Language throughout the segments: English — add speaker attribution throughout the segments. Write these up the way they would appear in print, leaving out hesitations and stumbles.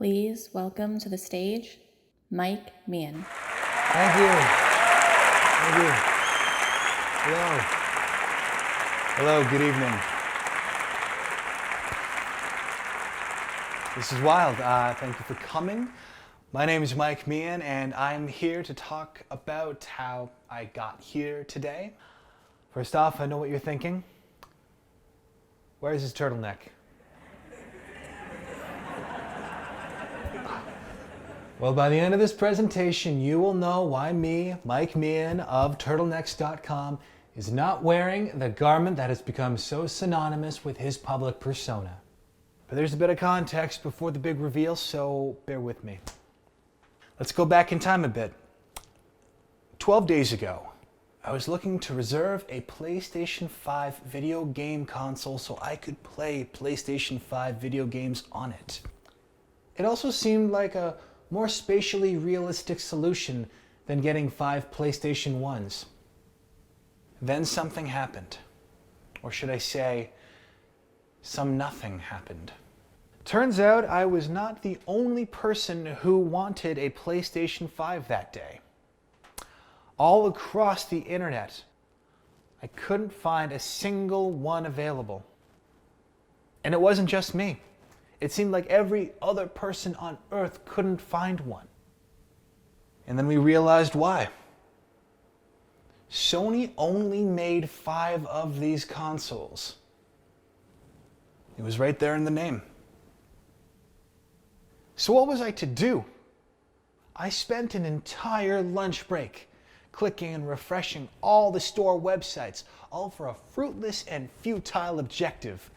Speaker 1: Please welcome to the stage, Meehan.
Speaker 2: Thank you. Hello. Hello, good evening. This is wild. Thank you for coming. My name is Meehan, and I'm here to talk about how I got here today. First off, I know what you're thinking. Where's his turtleneck? Well, by the end of this presentation, you will know why me, Meehan of Turtlenecks.com, is not wearing the garment that has become so synonymous with his public persona. But there's a bit of context before the big reveal, so bear with me. Let's go back in time a bit. 12 days ago, I was looking to reserve a PlayStation 5 video game console so I could play PlayStation 5 video games on it. It also seemed like a more spatially realistic solution than getting 5 PlayStation 1s. Then something happened. Or should I say, some nothing happened. Turns out I was not the only person who wanted a PlayStation 5 that day. All across the internet, I couldn't find a single one available. And it wasn't just me. It seemed like every other person on earth couldn't find one. And then we realized why. Sony only made 5 of these consoles. It was right there in the name. So what was I to do? I spent an entire lunch break clicking and refreshing all the store websites, all for a fruitless and futile objective.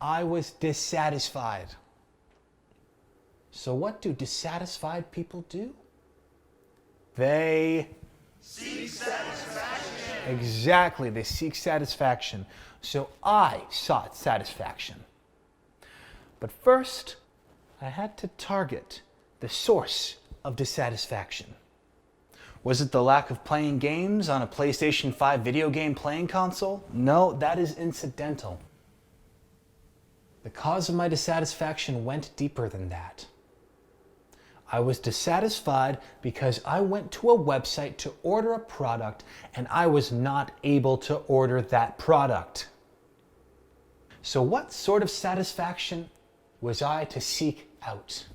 Speaker 2: I was dissatisfied. So what do dissatisfied people do? They seek satisfaction. Exactly, they seek satisfaction. So I sought satisfaction. But first, I had to target the source of dissatisfaction. Was it the lack of playing games on a PlayStation 5 video game playing console? No, that is incidental. The cause of my dissatisfaction went deeper than that. I was dissatisfied because I went to a website to order a product and I was not able to order that product. So what sort of satisfaction was I to seek out?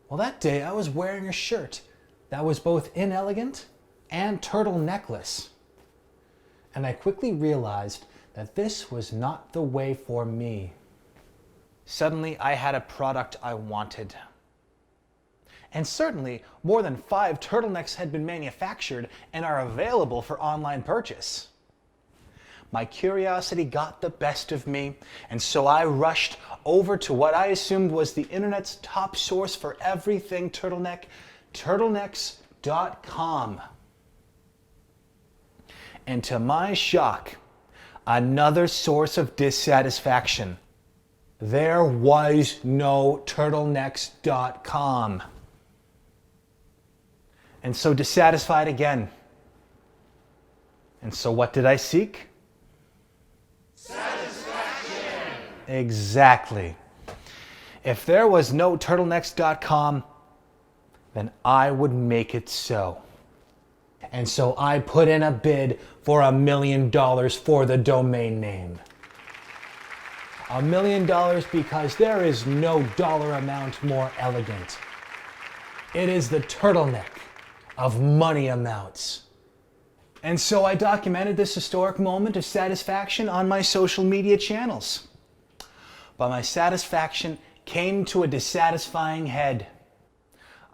Speaker 2: Well, that day I was wearing a shirt that was both inelegant and turtleneckless. And I quickly realized that this was not the way for me. Suddenly, I had a product I wanted. And certainly, more than 5 turtlenecks had been manufactured and are available for online purchase. My curiosity got the best of me, and so I rushed over to what I assumed was the internet's top source for everything turtleneck, Turtlenecks.com. And to my shock, another source of dissatisfaction. There was no Turtlenecks.com. And so dissatisfied again. And so what did I seek? Satisfaction! Exactly. If there was no Turtlenecks.com, then I would make it so. And so I put in a bid for $1 million for the domain name. $1 million because there is no dollar amount more elegant. It is the turtleneck of money amounts. And so I documented this historic moment of satisfaction on my social media channels. But my satisfaction came to a dissatisfying head.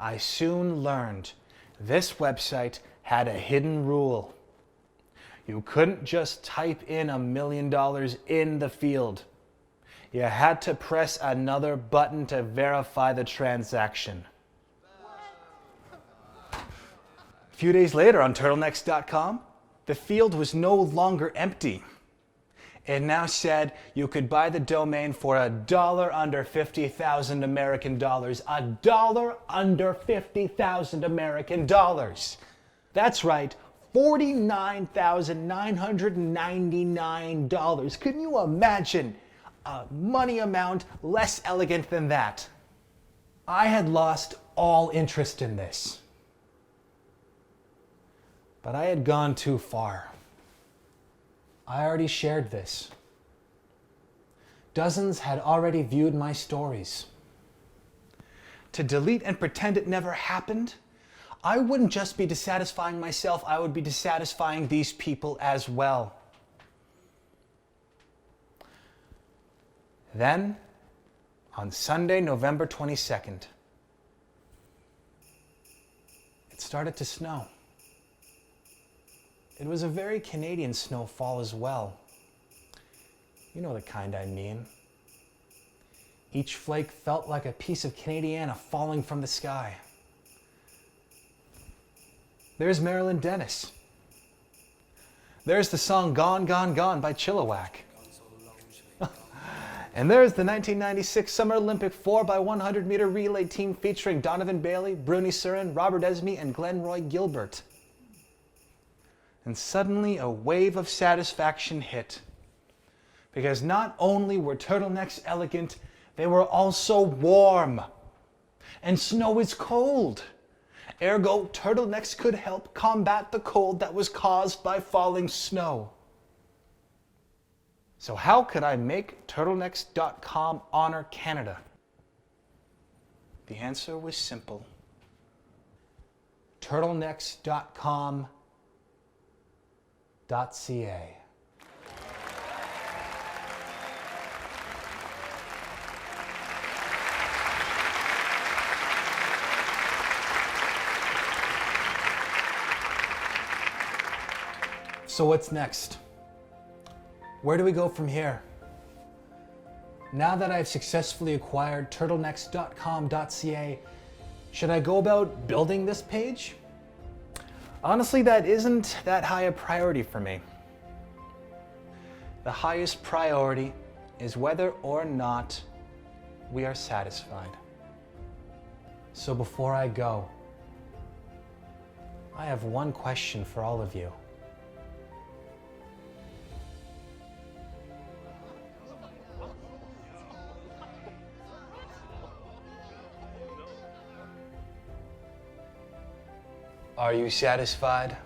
Speaker 2: I soon learned this website had a hidden rule. You couldn't just type in $1 million in the field. You had to press another button to verify the transaction. A few days later on Turtlenecks.com, the field was no longer empty. It now said you could buy the domain for $1 under 50,000 American dollars. $1 under 50,000 American dollars. That's right, $49,999. Can you imagine a money amount less elegant than that? I had lost all interest in this. But I had gone too far. I already shared this. Dozens had already viewed my stories. To delete and pretend it never happened, I wouldn't just be dissatisfying myself, I would be dissatisfying these people as well. Then, on Sunday, November 22nd, it started to snow. It was a very Canadian snowfall as well. You know the kind I mean. Each flake felt like a piece of Canadiana falling from the sky. There's Marilyn Dennis. There's the song Gone, Gone, Gone by Chilliwack. And there's the 1996 Summer Olympic 4x100 meter relay team featuring Donovan Bailey, Bruni Surin, Robert Esme, and Glenroy Gilbert. And suddenly a wave of satisfaction hit. Because not only were turtlenecks elegant, they were also warm. And snow is cold. Ergo, turtlenecks could help combat the cold that was caused by falling snow. So how could I make turtlenecks.com honor Canada? The answer was simple. turtlenecks.com.ca. So what's next? Where do we go from here? Now that I've successfully acquired turtlenecks.com.ca, should I go about building this page? Honestly, that isn't that high a priority for me. The highest priority is whether or not we are satisfied. So before I go, I have one question for all of you. Are you satisfied?